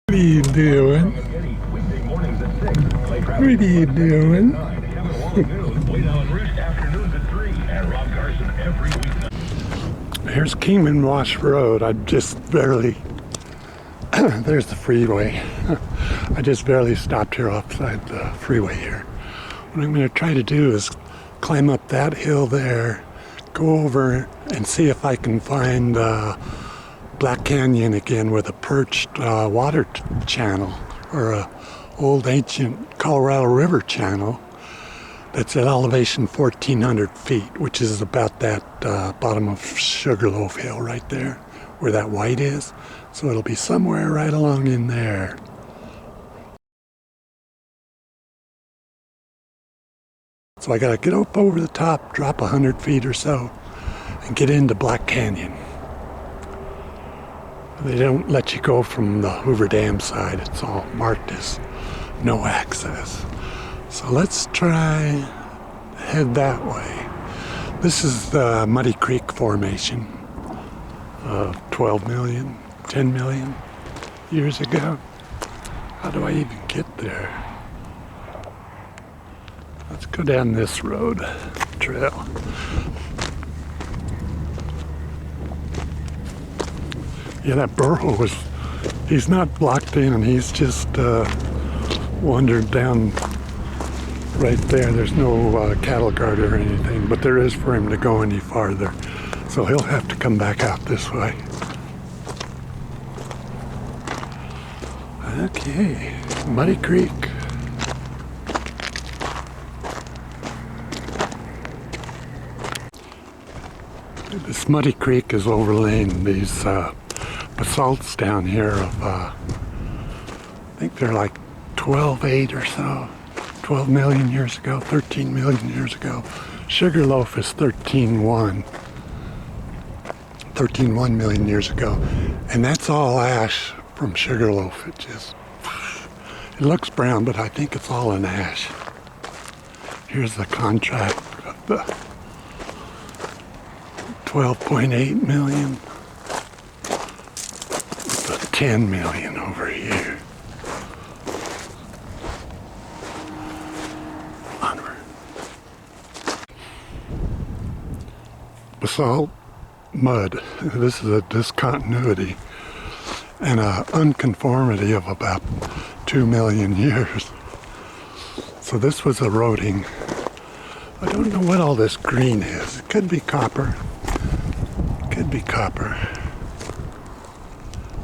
What are you doing? What are you doing? Here's Kingman Wash Road. I just barely, there's the freeway. I just barely stopped here offside the freeway here. What I'm going to try to do is climb up that hill there, go over and see if I can find Black Canyon again with a perched water channel, or a old ancient Colorado River channel that's at elevation 1,400 feet, which is about that bottom of Sugarloaf Hill right there, where that white is. So it'll be somewhere right along in there. So I gotta get up over the top, drop 100 feet or so, and get into Black Canyon. They don't let you go from the Boulder Dam side. It's all marked as no access. So let's try head that way. This is the Muddy Creek Formation of 12 million, 10 million years ago. How do I even get there? Let's go down this road trail. Yeah, that burrow was, he's not blocked in, he's just wandered down right there. There's no cattle guard or anything, but there is for him to go any farther. So he'll have to come back out this way. Okay, Muddy Creek. This Muddy Creek is overlaying these basalts down here of, I think they're like 12.8 or so, 12 million years ago, 13 million years ago. Sugarloaf is 13.1 million years ago. And that's all ash from Sugarloaf. It looks brown, but I think it's all in ash. Here's the contract of the 12.8 million. 10 million over here. Onward. Basalt, mud. This is a discontinuity and a unconformity of about 2 million years. So this was eroding. I don't know what all this green is. It could be copper. Could be copper.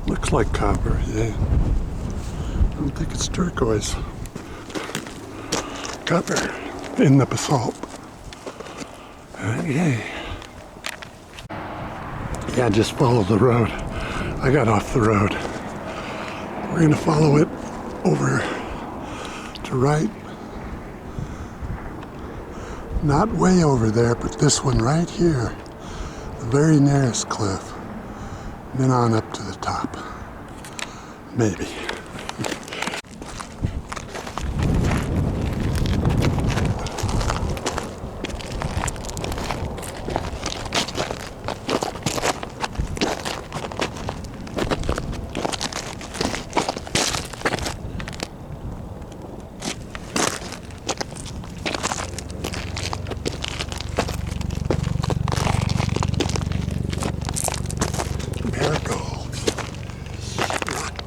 Looks like copper, yeah. I don't think it's turquoise. Copper in the basalt. Okay. Yeah, just follow the road. I got off the road. We're gonna follow it over to right. Not way over there, but this one right here. The very nearest cliff. And then on up to the top. Maybe.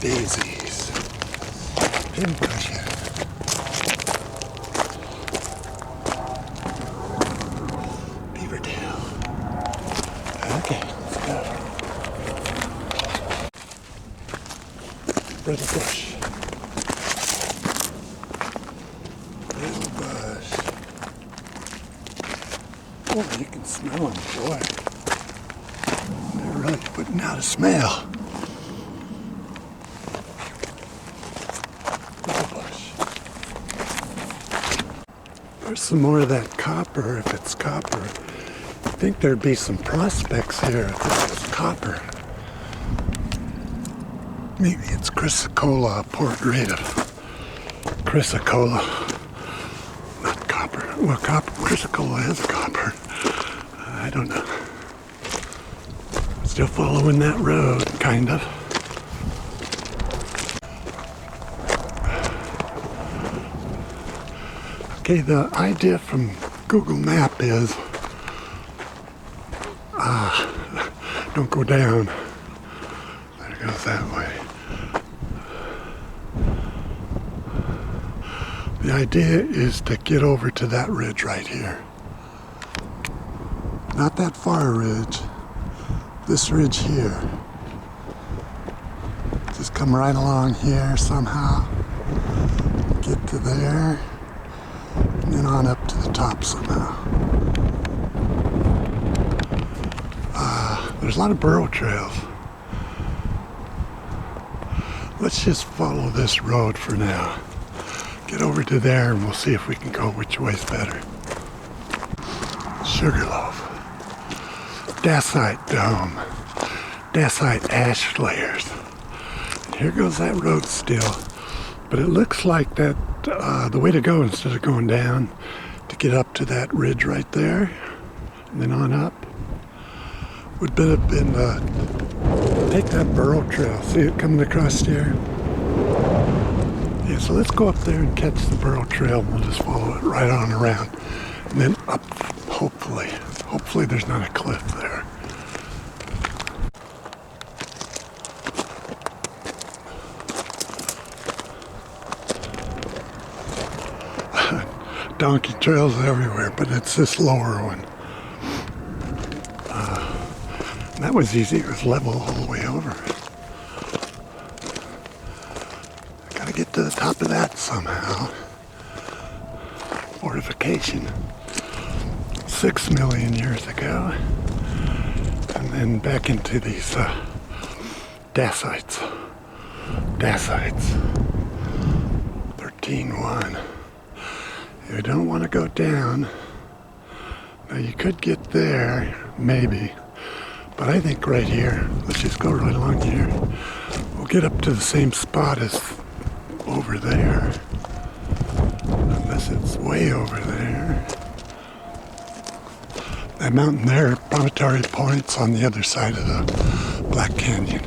Daisies, pincushion, beaverdale. Okay, let's go. Little bush. Little bush. Oh, you can smell them, boy. They're really putting out a smell. There's some more of that copper, if it's copper. I think there'd be some prospects here if it was copper. Maybe it's chrysocolla, portrait of chrysocolla. Not copper. Well, copper, chrysocolla is copper. I don't know. Still following that road, kind of. Okay, the idea from Google Map is don't go down. There it goes that way. The idea is to get over to that ridge right here. Not that far ridge. This ridge here. Just come right along here somehow. Get to there. And then on up to the top somehow. There's a lot of burrow trails. Let's just follow this road for now. Get over to there and we'll see if we can go which way's better. Sugarloaf. Dacite dome. Dacite ash layers. And here goes that road still. But it looks like that the way to go instead of going down to get up to that ridge right there and then on up would have been take that burrow trail. See it coming across here? Yeah, so let's go up there and catch the burrow trail and we'll just follow it right on around. And then up, hopefully. Hopefully there's not a cliff there. Donkey trails everywhere, but it's this lower one. That was easy. It was level all the way over. Gotta get to the top of that somehow. Fortification. 6 million years ago. And then back into these dacites. Dacites. 13.1. You don't want to go down. Now you could get there, maybe. But I think right here, let's just go right along here. We'll get up to the same spot as over there. Unless it's way over there. That mountain there, Promontory Point's on the other side of the Black Canyon.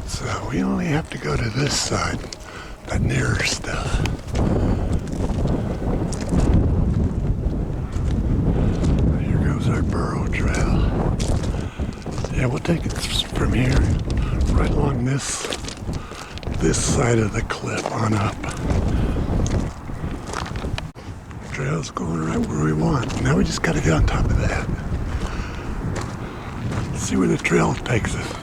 So we only have to go to this side, that nearer stuff. Here goes our burrow trail. Yeah, we'll take it from here, right along this side of the cliff on up. Trail's going right where we want. Now we just gotta get on top of that. Let's see where the trail takes us.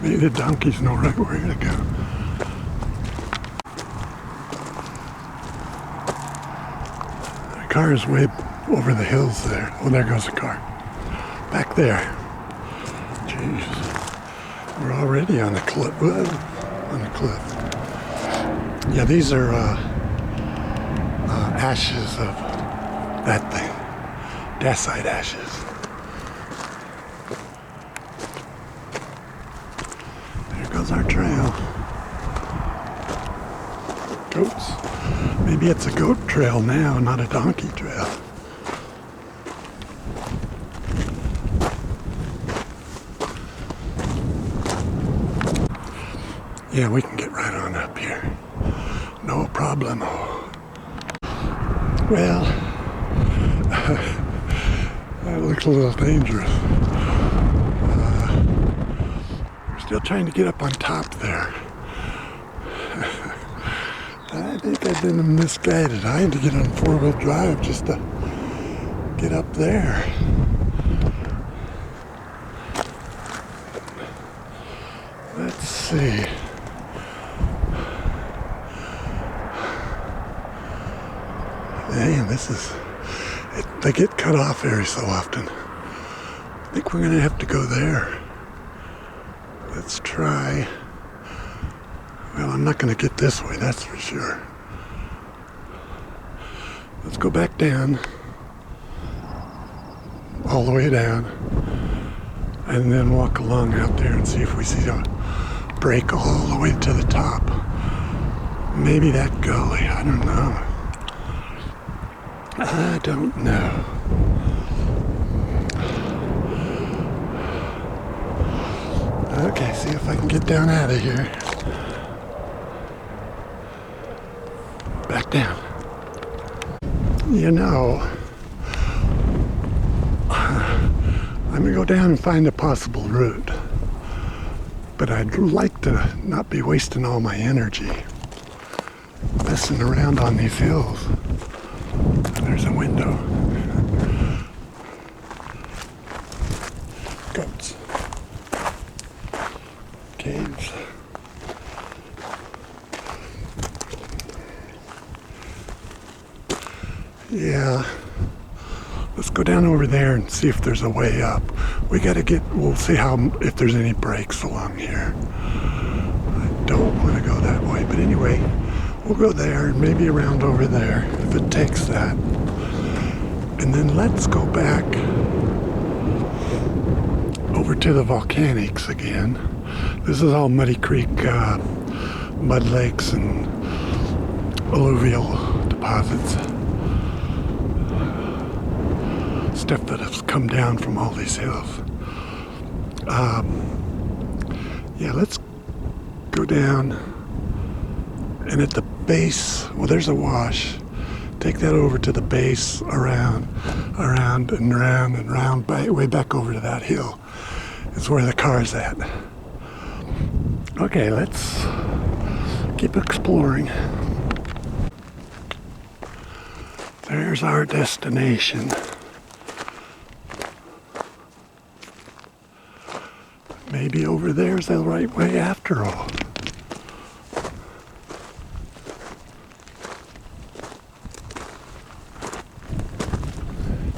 Maybe the donkeys know right where to go. The car is way over the hills there. Oh, there goes the car. Back there. Jeez. We're already on the cliff. On the cliff. Yeah, these are ashes of that thing. Dacite ashes. There goes our trail. Goats. Maybe it's a goat trail now, not a donkey trail. Yeah, we can get right on up here. No problemo. Well, that looks a little dangerous. We're still trying to get up on top there. I think I've been misguided. I had to get on four-wheel drive just to get up there. Let's see. Man, they get cut off every so often. I think we're gonna have to go there. Let's try. Well, I'm not gonna get this way, that's for sure. Let's go back down. All the way down. And then walk along out there and see if we see a break all the way to the top. Maybe that gully, I don't know. I don't know. Okay, see if I can get down out of here. Back down. You know, I'm gonna go down and find a possible route, but I'd like to not be wasting all my energy messing around on these hills. There's a window. Goats. Caves. Yeah. Let's go down over there and see if there's a way up. We'll see if there's any breaks along here. I don't want to go that way, but anyway, we'll go there and maybe around over there if it takes that. And then let's go back over to the volcanics again. This is all Muddy Creek, mud lakes and alluvial deposits. Stuff that has come down from all these hills. Yeah, let's go down, and at the base, well, there's a wash. Take that over to the base, around and round, way back over to that hill is where the car's at. Okay, let's keep exploring. There's our destination. Maybe over there's the right way after all.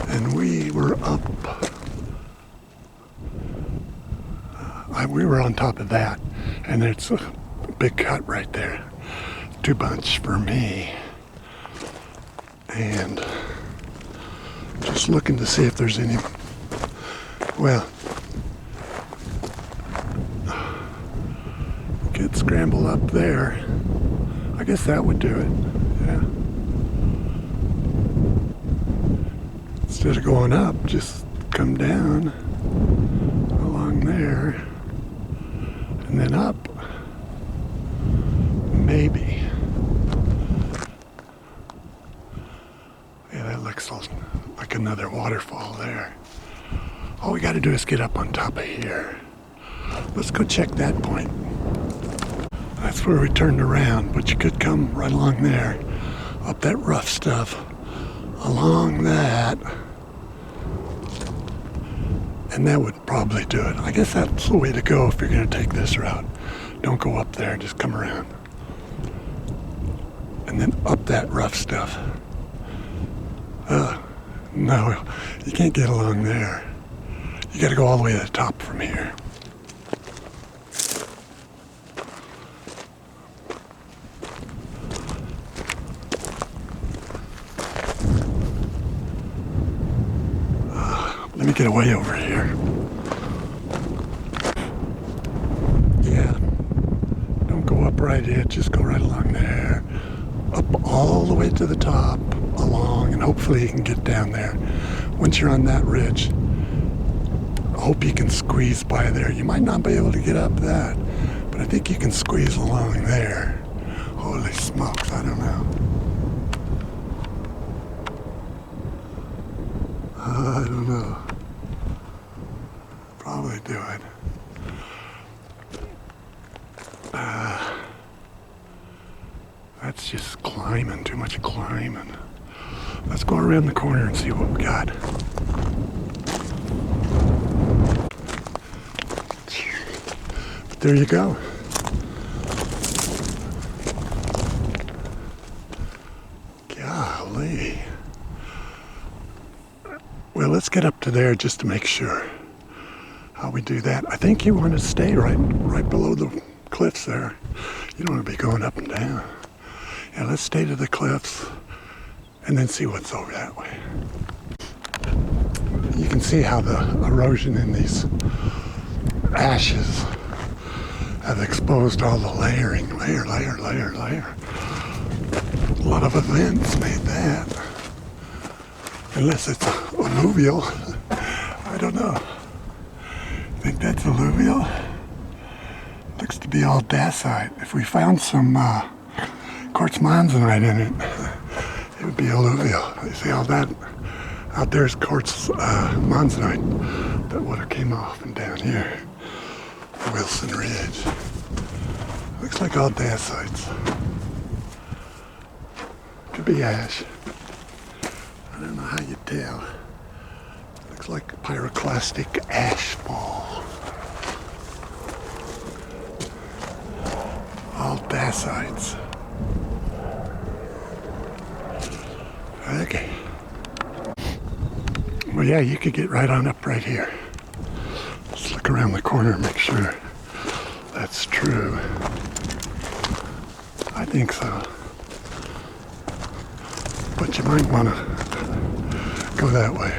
And we were up. We were on top of that, and it's a big cut right there. Too much for me. And just looking to see if there's any. Well. Could scramble up there. I guess that would do it. Yeah. Instead of going up, just come down along there and then up. Maybe. Yeah, that looks like another waterfall there. All we got to do is get up on top of here. Let's go check that point. That's where we turned around, but you could come right along there, up that rough stuff, along that, and that would probably do it. I guess that's the way to go if you're going to take this route. Don't go up there, just come around. And then up that rough stuff. No, you can't get along there. You got to go all the way to the top from here. Let me get away over here. Yeah. Don't go up right here, just go right along there. Up all the way to the top, along, and hopefully you can get down there. Once you're on that ridge, I hope you can squeeze by there. You might not be able to get up that, but I think you can squeeze along there. Holy smokes, I don't know. I don't know. Probably do it. That's just climbing, too much climbing. Let's go around the corner and see what we got. But there you go. Golly. Well, let's get up to there just to make sure how we do that. I think you want to stay right below the cliffs there. You don't want to be going up and down. Yeah, let's stay to the cliffs and then see what's over that way. You can see how the erosion in these ashes have exposed all the layering, layer. A lot of events made that. Unless it's alluvial. I don't know. Think that's alluvial? Looks to be all dacite. If we found some quartz monzonite in it, it could be alluvial. You see all that? Out there's quartz monzonite that would have came off, and down here, Wilson Ridge. Looks like all dacites. Could be ash. I don't know how you tell. Looks like pyroclastic ash fall. All dacites. Okay. Well, yeah, you could get right on up right here. Just look around the corner and make sure that's true. I think so. But you might want to go that way.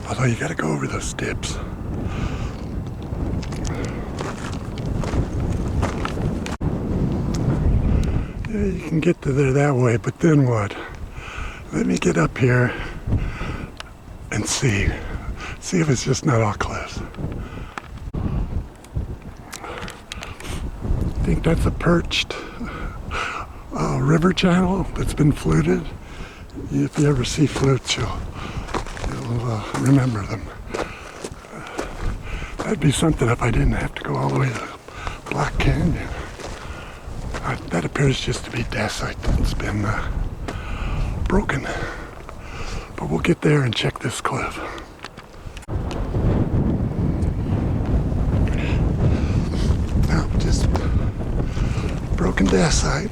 Although you got to go over those dips. Yeah, you can get to there that way, but then what? Let me get up here and see if it's just not all cliffs. I think that's a perched river channel that's been fluted. If you ever see flutes, you'll remember them. That'd be something if I didn't have to go all the way to Black Canyon. That appears just to be dacite that's been broken. But we'll get there and check this cliff. No, just broken dacite.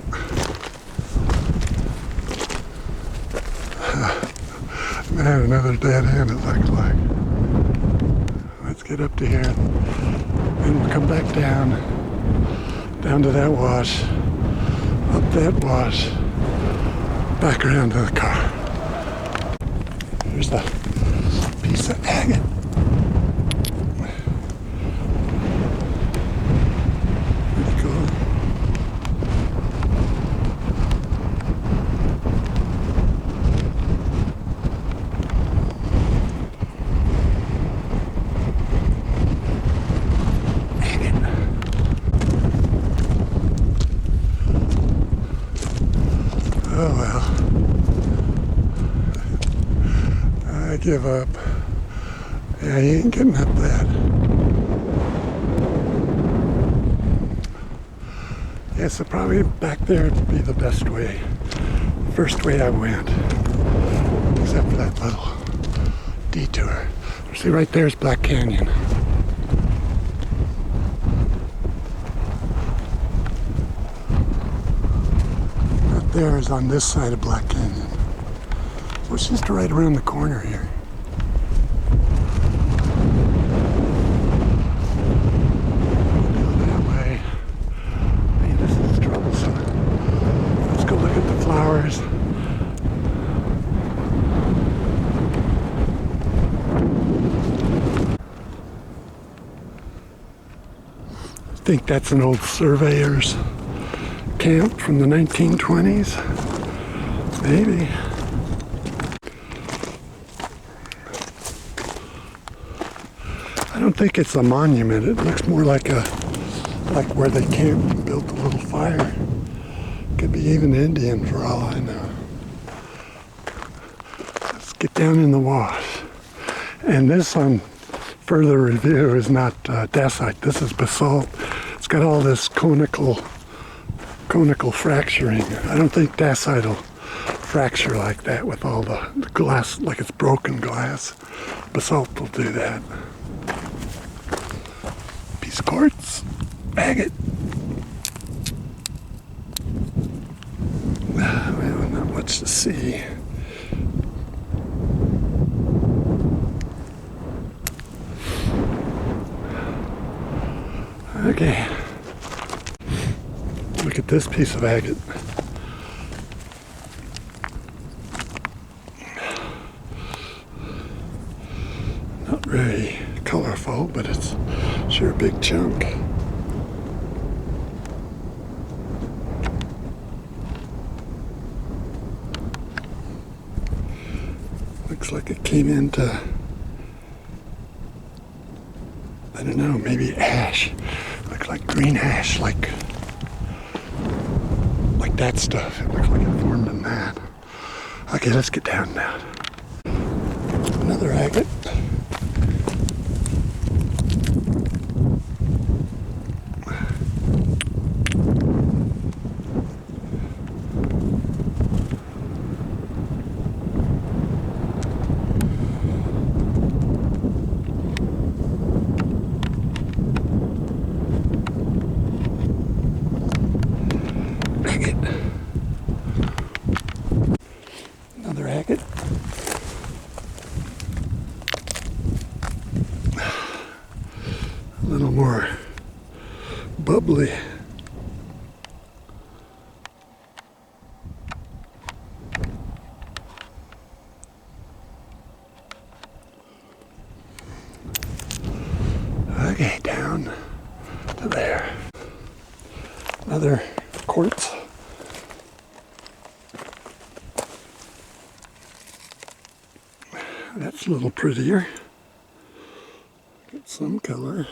Man, another dead end it looks like. Let's get up to here and we'll come back down to that wash, up that wash, back around to the car. Here's the piece of agate. Pretty cool. Agate. Oh well. I give up. Yeah, you ain't getting up that. Yeah, so probably back there would be the best way. First way I went. Except for that little detour. See, right there's Black Canyon. Right there is on this side of Black Canyon. So it's just right around the corner here. Go that way. Man, this is troublesome. Let's go look at the flowers. I think that's an old surveyor's camp from the 1920s. Maybe. I don't think it's a monument. It looks more like where they camped and built a little fire. Could be even Indian for all I know. Let's get down in the wash. And this on further review is not dacite. This is basalt. It's got all this conical fracturing. I don't think dacite will fracture like that with all the glass, like it's broken glass. Basalt will do that. Piece of quartz, agate. Well, not much to see. Okay. Look at this piece of agate. Not very colorful, but it's sure a big chunk. Looks like it came into, I don't know, maybe ash. Looks like green ash, like that stuff. It looks like it formed in that. Okay, let's get down now. Another agate. Another agate. A little more bubbly. Okay, down to there. Another quartz. That's a little prettier. Get some color.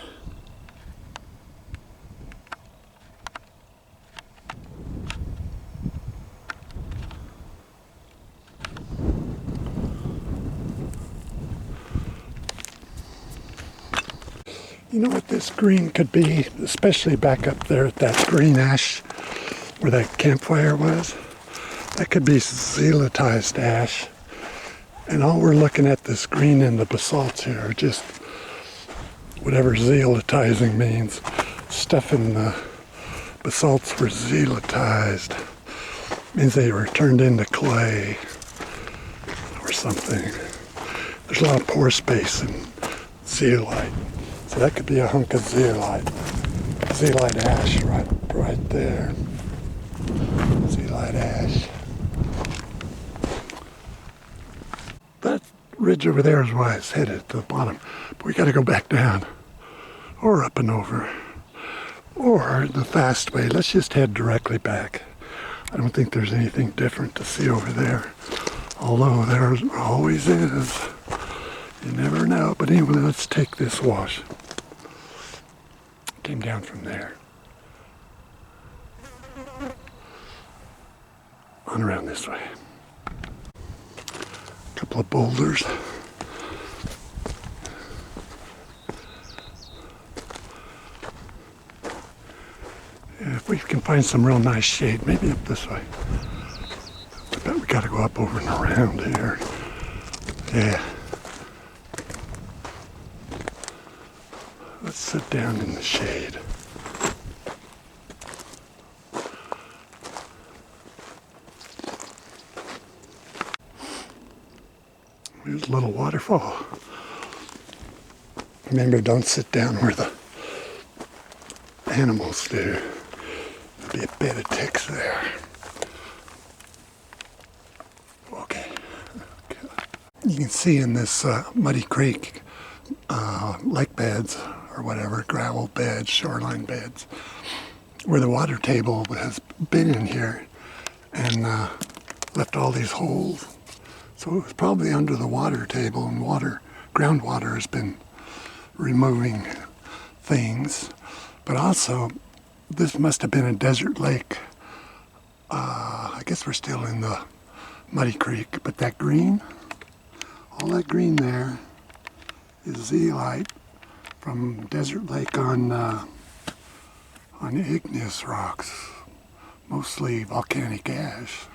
You know what this green could be, especially back up there at that green ash where that campfire was? That could be zeolitized ash. And all we're looking at, this green in the basalts here, are just whatever zeolitizing means. Stuff in the basalts were zeolitized. Means they were turned into clay or something. There's a lot of pore space in zeolite. So that could be a hunk of zeolite ash right there. Zeolite ash. That ridge over there is where I was headed, to the bottom. But we got to go back down, or up and over, or the fast way. Let's just head directly back. I don't think there's anything different to see over there, although there always is. You never know. But anyway, let's take this wash. Came down from there. On around this way. A couple of boulders. Yeah, if we can find some real nice shade, maybe up this way. I bet we gotta go up over and around here. Yeah. Let's sit down in the shade. There's a little waterfall. Remember, don't sit down where the animals do. There'll be a bed of ticks there. Okay. You can see in this muddy creek, lake beds or whatever, gravel beds, shoreline beds, where the water table has been in here and left all these holes. So it was probably under the water table, and groundwater has been removing things. But also, this must have been a desert lake. I guess we're still in the muddy creek, but that green, all that green there is zeolite from desert lake on igneous rocks, mostly volcanic ash.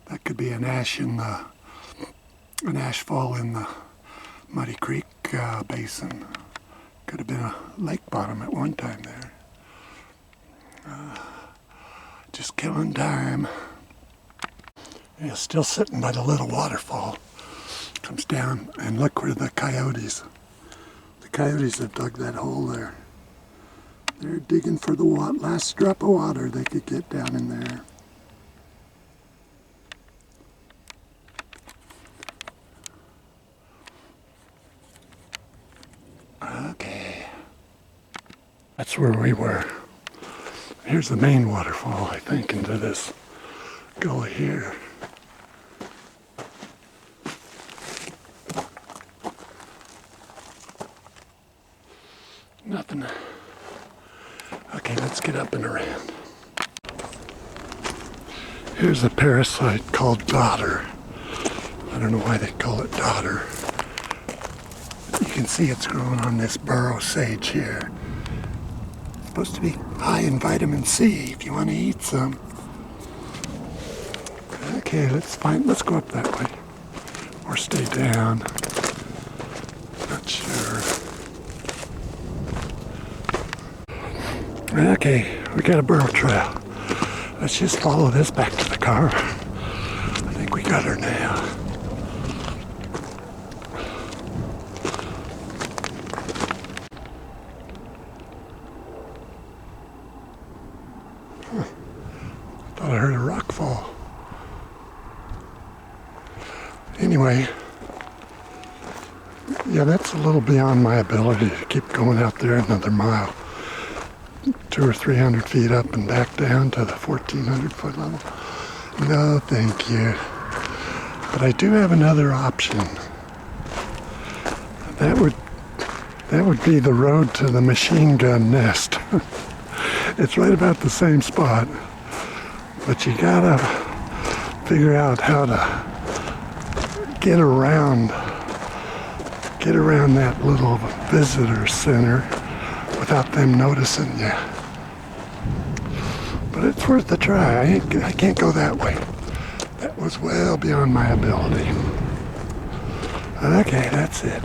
That could be an ashfall in the Muddy Creek basin. Could have been a lake bottom at one time there. Just killing time. Yeah, still sitting by the little waterfall. Comes down, and look where the coyotes have dug that hole there. They're digging for the last drop of water they could get down in there. Okay. That's where we were. Here's the main waterfall, I think, into this gully here. Nothing. Okay, let's get up and around. Here's a parasite called dodder. I don't know why they call it dodder. You can see it's growing on this burrow sage here. It's supposed to be high in vitamin C if you want to eat some. Okay, let's go up that way. Or stay down. Not sure. Okay, we got a burro trail. Let's just follow this back to the car. I think we got her now. I thought I heard a rock fall. Anyway, yeah, that's a little beyond my ability to keep going out there another mile. 200 or 300 feet up and back down to the 1,400 foot level. No, thank you. But I do have another option. That would be the road to the machine gun nest. It's right about the same spot, but you gotta figure out how to get around that little visitor center without them noticing you. But it's worth a try. I can't go that way. That was well beyond my ability. Okay, that's it.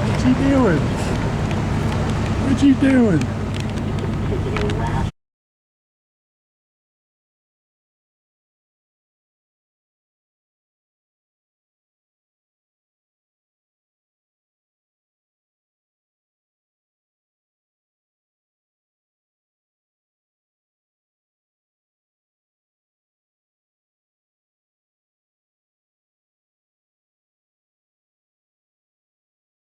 What you doing? What you doing?